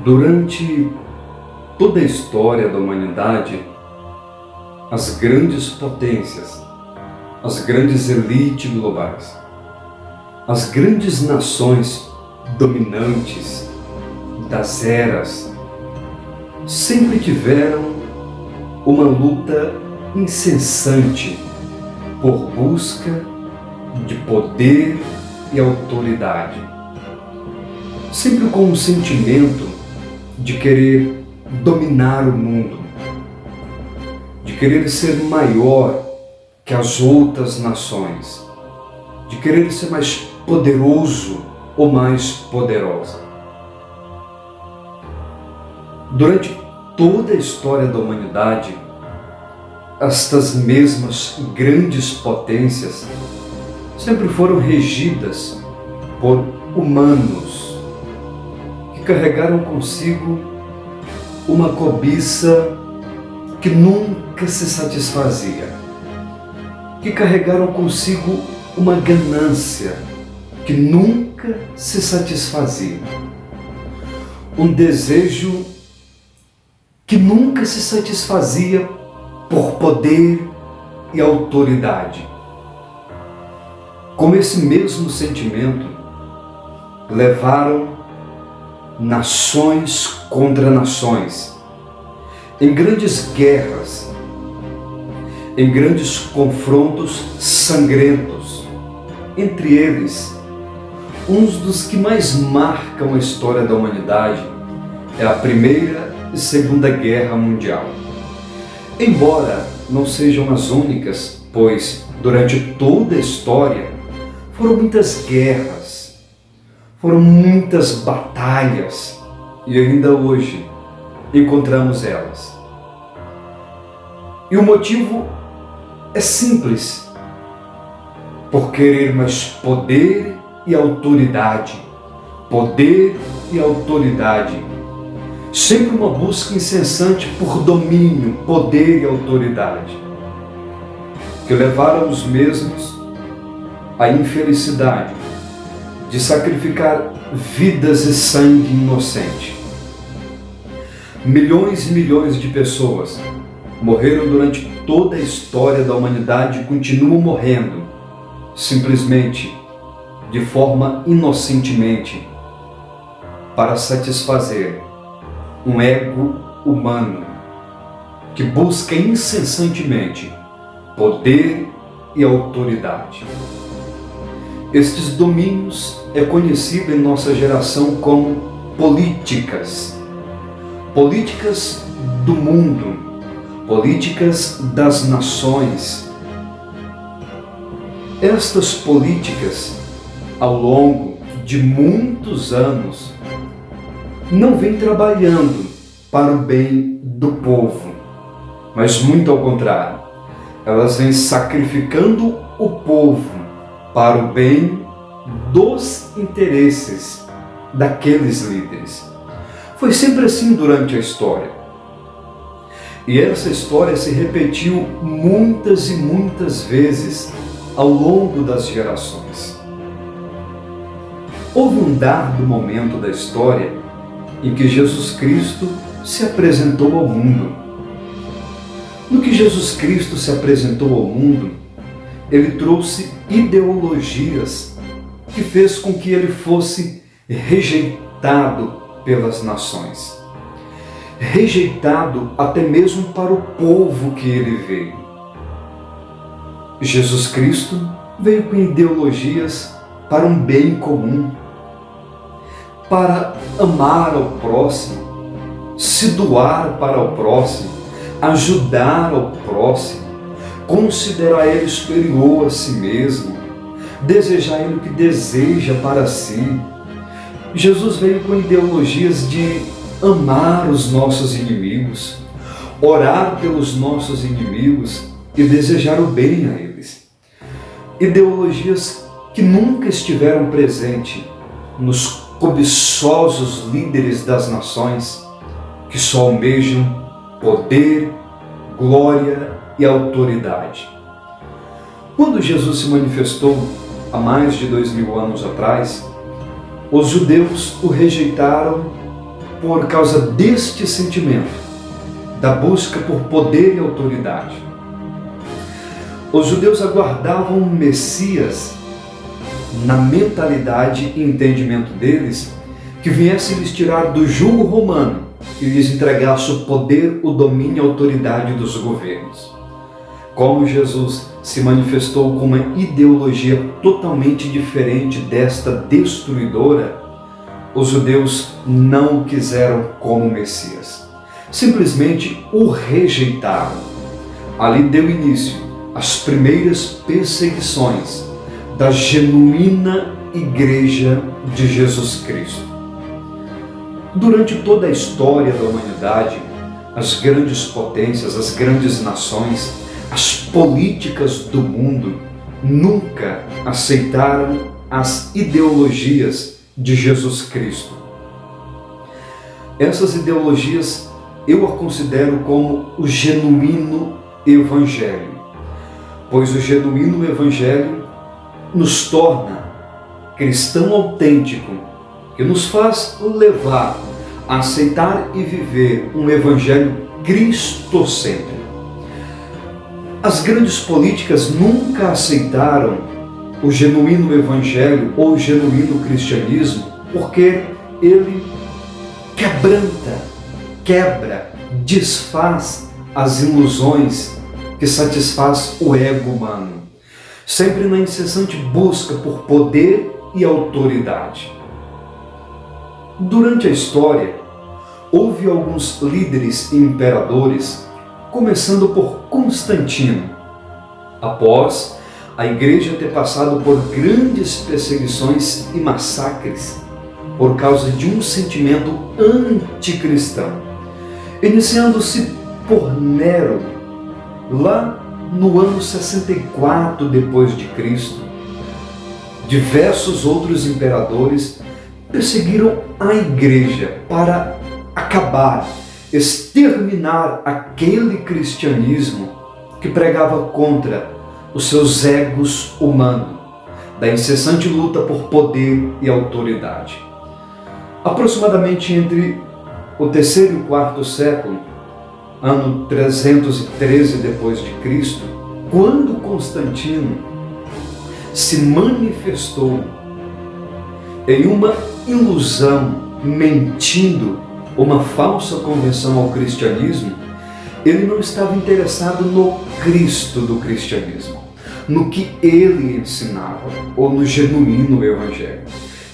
Durante toda a história da humanidade, as grandes potências, as grandes elites globais, as grandes nações dominantes das eras sempre tiveram uma luta incessante por busca de poder e autoridade, sempre com um sentimento de querer dominar o mundo, de querer ser maior que as outras nações, de querer ser mais poderoso ou mais poderosa. Durante toda a história da humanidade, estas mesmas grandes potências sempre foram regidas por humanos que carregaram consigo uma cobiça que nunca se satisfazia, que carregaram consigo uma ganância que nunca se satisfazia, um desejo que nunca se satisfazia por poder e autoridade. Com esse mesmo sentimento, levaram nações contra nações, em grandes guerras, em grandes confrontos sangrentos. Entre eles, um dos que mais marcam a história da humanidade é a Primeira e Segunda Guerra Mundial. Embora não sejam as únicas, pois durante toda a história foram muitas guerras, foram muitas batalhas e ainda hoje encontramos elas. E o motivo é simples: por querer mais poder e autoridade. Poder e autoridade. Sempre uma busca incessante por domínio, poder e autoridade, que levaram os mesmos à infelicidade de sacrificar vidas e sangue inocente. Milhões e milhões de pessoas morreram durante toda a história da humanidade e continuam morrendo, simplesmente, de forma inocentemente, para satisfazer um ego humano que busca incessantemente poder e autoridade. Estes domínios é conhecido em nossa geração como políticas. Políticas do mundo, políticas das nações. Estas políticas, ao longo de muitos anos, não vêm trabalhando para o bem do povo, mas muito ao contrário, elas vêm sacrificando o povo para o bem dos interesses daqueles líderes. Foi sempre assim durante a história. E essa história se repetiu muitas e muitas vezes ao longo das gerações. Houve um dado momento da história em que Jesus Cristo se apresentou ao mundo. No que Jesus Cristo se apresentou ao mundo, ele trouxe ideologias que fez com que ele fosse rejeitado pelas nações, rejeitado até mesmo para o povo que ele veio. Jesus Cristo veio com ideologias para um bem comum, para amar ao próximo, se doar para o próximo, ajudar ao próximo, considerar ele superior a si mesmo, desejar ele o que deseja para si. Jesus veio com ideologias de amar os nossos inimigos, orar pelos nossos inimigos e desejar o bem a eles. Ideologias que nunca estiveram presentes nos cobiçosos líderes das nações, que só almejam poder, glória e autoridade. Quando Jesus se manifestou há mais de 2000 anos atrás, os judeus o rejeitaram por causa deste sentimento, da busca por poder e autoridade. Os judeus aguardavam um Messias na mentalidade e entendimento deles, que viesse lhes tirar do jugo romano e lhes entregasse o poder, o domínio e a autoridade dos governos. Como Jesus se manifestou com uma ideologia totalmente diferente desta destruidora, os judeus não o quiseram como Messias. Simplesmente o rejeitaram. Ali deu início às primeiras perseguições da genuína Igreja de Jesus Cristo. Durante toda a história da humanidade, as grandes potências, as grandes nações, as políticas do mundo nunca aceitaram as ideologias de Jesus Cristo. Essas ideologias eu a considero como o genuíno Evangelho, pois o genuíno Evangelho nos torna cristão autêntico, que nos faz levar a aceitar e viver um Evangelho cristocêntrico. As grandes políticas nunca aceitaram o genuíno Evangelho ou o genuíno cristianismo, porque ele quebra, desfaz as ilusões que satisfaz o ego humano, sempre na incessante busca por poder e autoridade. Durante a história, houve alguns líderes e imperadores, começando por Constantino. Após a igreja ter passado por grandes perseguições e massacres por causa de um sentimento anticristão, iniciando-se por Nero, lá no ano 64 depois de Cristo, diversos outros imperadores perseguiram a igreja para acabar, exterminar aquele cristianismo que pregava contra os seus egos humanos, da incessante luta por poder e autoridade. Aproximadamente entre o terceiro e o quarto século, ano 313 depois de Cristo, quando Constantino se manifestou em uma ilusão, mentindo uma falsa conversão ao cristianismo, ele não estava interessado no Cristo do cristianismo, no que ele ensinava, ou no genuíno Evangelho.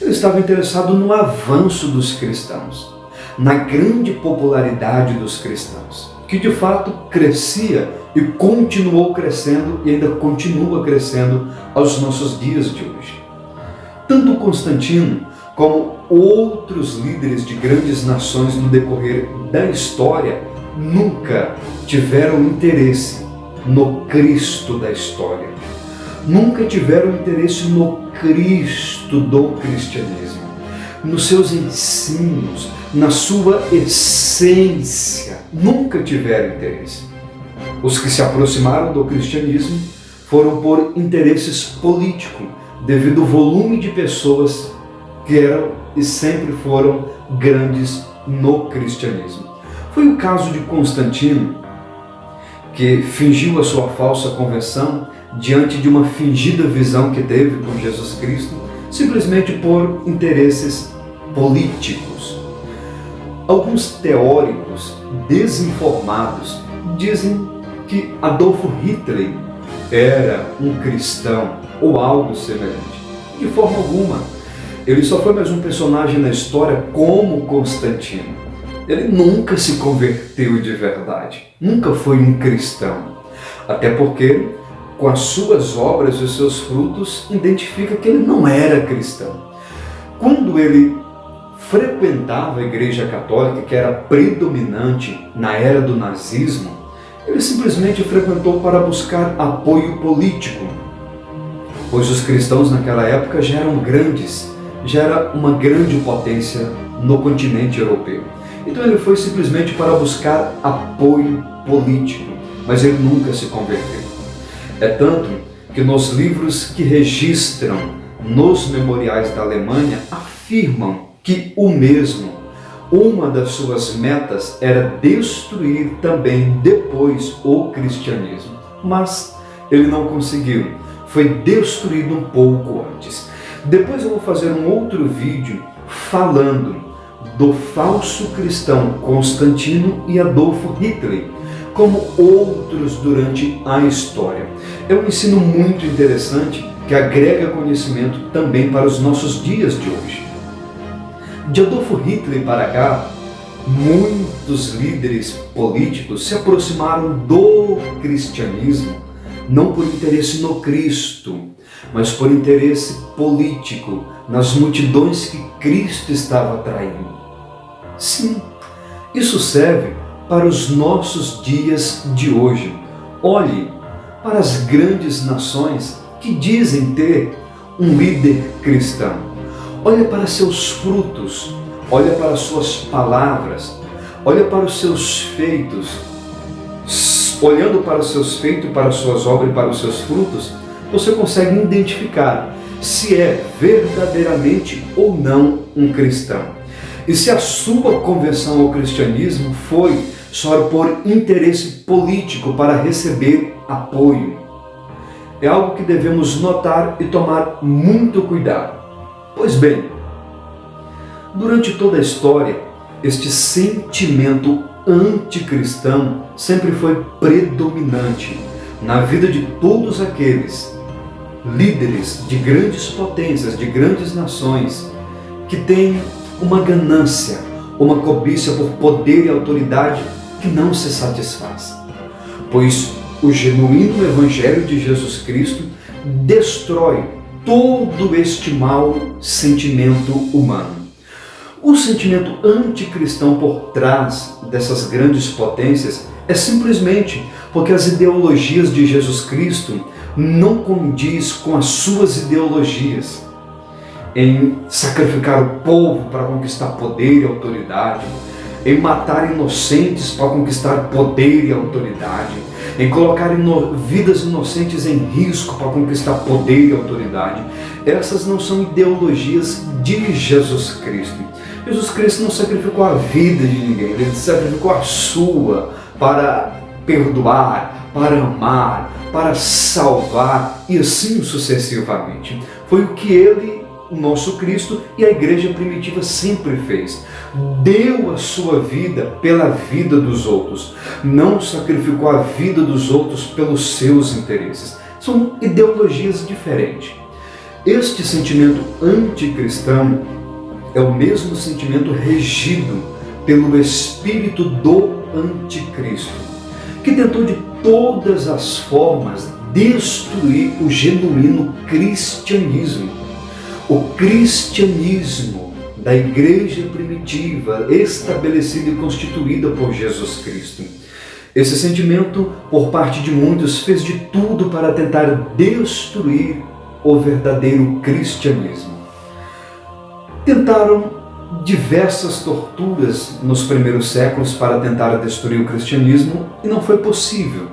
Ele estava interessado no avanço dos cristãos, na grande popularidade dos cristãos, que de fato crescia e continuou crescendo e ainda continua crescendo aos nossos dias de hoje. Tanto Constantino como outros líderes de grandes nações no decorrer da história nunca tiveram interesse no Cristo da história. Nunca tiveram interesse no Cristo do cristianismo, nos seus ensinos, na sua essência. Nunca tiveram interesse. Os que se aproximaram do cristianismo foram por interesses políticos, devido ao volume de pessoas que eram e sempre foram grandes no cristianismo. Foi o caso de Constantino, que fingiu a sua falsa conversão diante de uma fingida visão que teve com Jesus Cristo, simplesmente por interesses políticos. Alguns teóricos desinformados dizem que Adolf Hitler era um cristão ou algo semelhante. De forma alguma. Ele só foi mais um personagem na história como Constantino. Ele nunca se converteu de verdade, nunca foi um cristão. Até porque, com as suas obras e os seus frutos, identifica que ele não era cristão. Quando ele frequentava a Igreja Católica, que era predominante na era do nazismo, ele simplesmente frequentou para buscar apoio político, pois os cristãos naquela época já eram grandes, já era uma grande potência no continente europeu. Então ele foi simplesmente para buscar apoio político, mas ele nunca se converteu. É tanto que nos livros que registram nos memoriais da Alemanha afirmam que o mesmo uma das suas metas era destruir também depois o cristianismo. Mas ele não conseguiu, foi destruído um pouco antes. Depois eu vou fazer um outro vídeo falando do falso cristão Constantino e Adolfo Hitler, como outros durante a história. É um ensino muito interessante que agrega conhecimento também para os nossos dias de hoje. De Adolfo Hitler para cá, muitos líderes políticos se aproximaram do cristianismo, não por interesse no Cristo, mas por interesse político, nas multidões que Cristo estava atraindo. Sim, isso serve para os nossos dias de hoje. Olhe para as grandes nações que dizem ter um líder cristão. Olha para seus frutos, olha para suas palavras, olha para os seus feitos. Olhando para os seus feitos, para as suas obras e para os seus frutos, você consegue identificar se é verdadeiramente ou não um cristão. E se a sua conversão ao cristianismo foi só por interesse político para receber apoio. É algo que devemos notar e tomar muito cuidado. Pois bem, durante toda a história, este sentimento anticristão sempre foi predominante na vida de todos aqueles líderes de grandes potências, de grandes nações, que têm uma ganância, uma cobiça por poder e autoridade que não se satisfaz. Pois o genuíno Evangelho de Jesus Cristo destrói todo este mau sentimento humano. O sentimento anticristão por trás dessas grandes potências é simplesmente porque as ideologias de Jesus Cristo não condiz com as suas ideologias em sacrificar o povo para conquistar poder e autoridade, em matar inocentes para conquistar poder e autoridade, em colocar vidas inocentes em risco para conquistar poder e autoridade. Essas não são ideologias de Jesus Cristo. Jesus Cristo não sacrificou a vida de ninguém, ele sacrificou a sua para perdoar, para amar, para salvar e assim sucessivamente. Foi o que ele, o nosso Cristo e a igreja primitiva sempre fez. Deu a sua vida pela vida dos outros, não sacrificou a vida dos outros pelos seus interesses. São ideologias diferentes. Este sentimento anticristão é o mesmo sentimento regido pelo espírito do anticristo, que tentou de todas as formas destruir o genuíno cristianismo. O cristianismo da igreja primitiva, estabelecida e constituída por Jesus Cristo. Esse sentimento, por parte de muitos, fez de tudo para tentar destruir o verdadeiro cristianismo. Tentaram diversas torturas nos primeiros séculos para tentar destruir o cristianismo e não foi possível.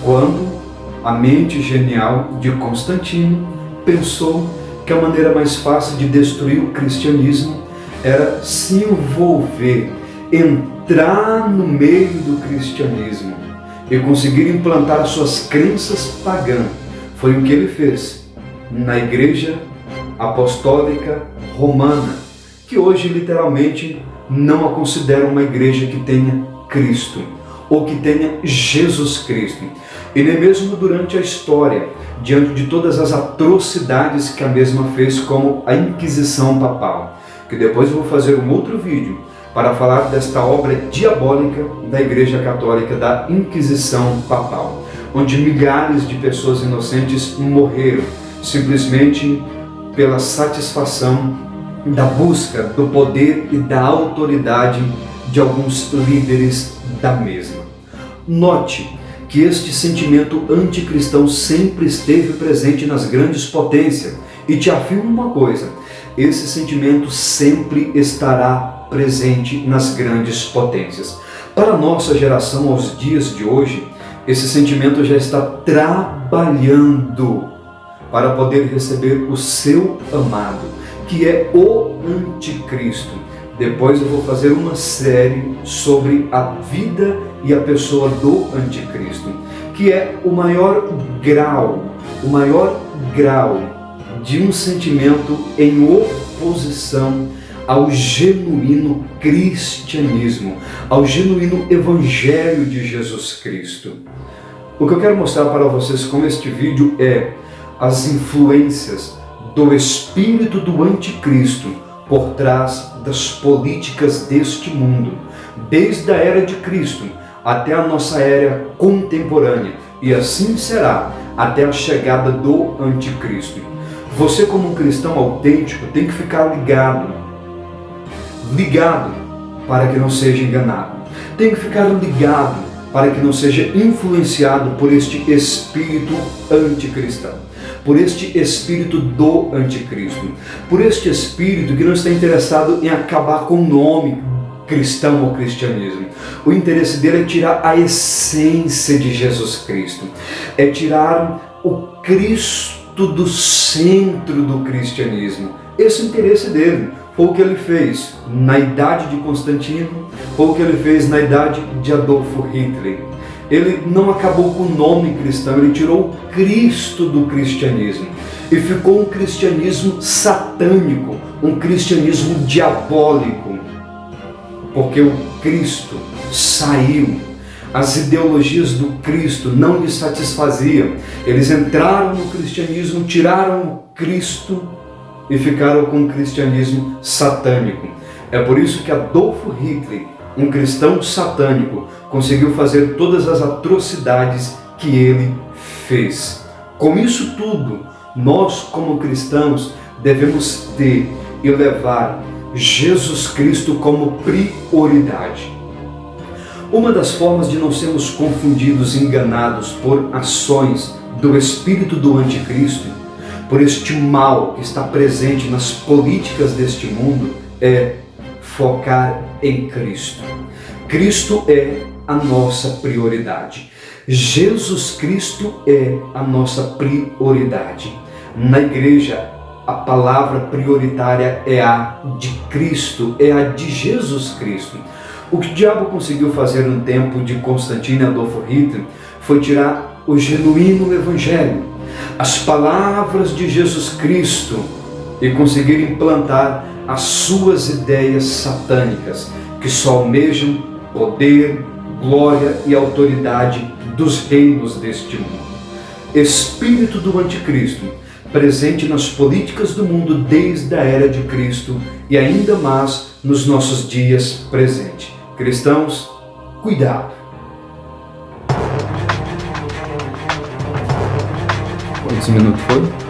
Quando a mente genial de Constantino pensou que a maneira mais fácil de destruir o cristianismo era se envolver, entrar no meio do cristianismo e conseguir implantar suas crenças pagãs. Foi o que ele fez na Igreja Apostólica Romana, que hoje literalmente não a considera uma igreja que tenha Cristo ou que tenha Jesus Cristo. E nem mesmo durante a história, diante de todas as atrocidades que a mesma fez, como a Inquisição Papal, que depois eu vou fazer um outro vídeo para falar desta obra diabólica da Igreja Católica, da Inquisição Papal, onde milhares de pessoas inocentes morreram simplesmente pela satisfação da busca do poder e da autoridade de alguns líderes da mesma. Note que este sentimento anticristão sempre esteve presente nas grandes potências e te afirmo uma coisa, esse sentimento sempre estará presente nas grandes potências. Para a nossa geração, aos dias de hoje, esse sentimento já está trabalhando para poder receber o seu amado, que é o anticristo, Depois eu vou fazer uma série sobre a vida e a pessoa do anticristo, que é o maior grau de um sentimento em oposição ao genuíno cristianismo, ao genuíno evangelho de Jesus Cristo. O que eu quero mostrar para vocês com este vídeo é as influências do espírito do anticristo por trás das políticas deste mundo, desde a era de Cristo até a nossa era contemporânea, e assim será até a chegada do anticristo. Você, como um cristão autêntico, tem que ficar ligado para que não seja enganado. Tem que ficar ligado para que não seja influenciado por este espírito anticristão, por este espírito do anticristo, por este espírito que não está interessado em acabar com o nome cristão ou cristianismo. O interesse dele é tirar a essência de Jesus Cristo, é tirar o Cristo do centro do cristianismo. Esse é o interesse dele. Foi o que ele fez na idade de Constantino, foi o que ele fez na idade de Adolfo Hitler. Ele não acabou com o nome cristão, ele tirou o Cristo do cristianismo e ficou um cristianismo satânico, um cristianismo diabólico, porque o Cristo saiu. As ideologias do Cristo não lhes satisfaziam. Eles entraram no cristianismo, tiraram o Cristo e ficaram com o cristianismo satânico. É por isso que Adolfo Hitler, um cristão satânico, conseguiu fazer todas as atrocidades que ele fez. Com isso tudo, nós como cristãos devemos ter e levar Jesus Cristo como prioridade. Uma das formas de não sermos confundidos e enganados por ações do espírito do anticristo, por este mal que está presente nas políticas deste mundo, é focar em Cristo. Cristo é a nossa prioridade. Jesus Cristo é a nossa prioridade. Na igreja, a palavra prioritária é a de Cristo, é a de Jesus Cristo. O que o diabo conseguiu fazer no tempo de Constantino e Adolfo Hitler foi tirar o genuíno evangelho, as palavras de Jesus Cristo, e conseguir implantar as suas ideias satânicas, que só almejam poder, glória e autoridade dos reinos deste mundo. Espírito do anticristo, presente nas políticas do mundo desde a era de Cristo e ainda mais nos nossos dias presentes. Cristãos, cuidado! Quantos minutos foi?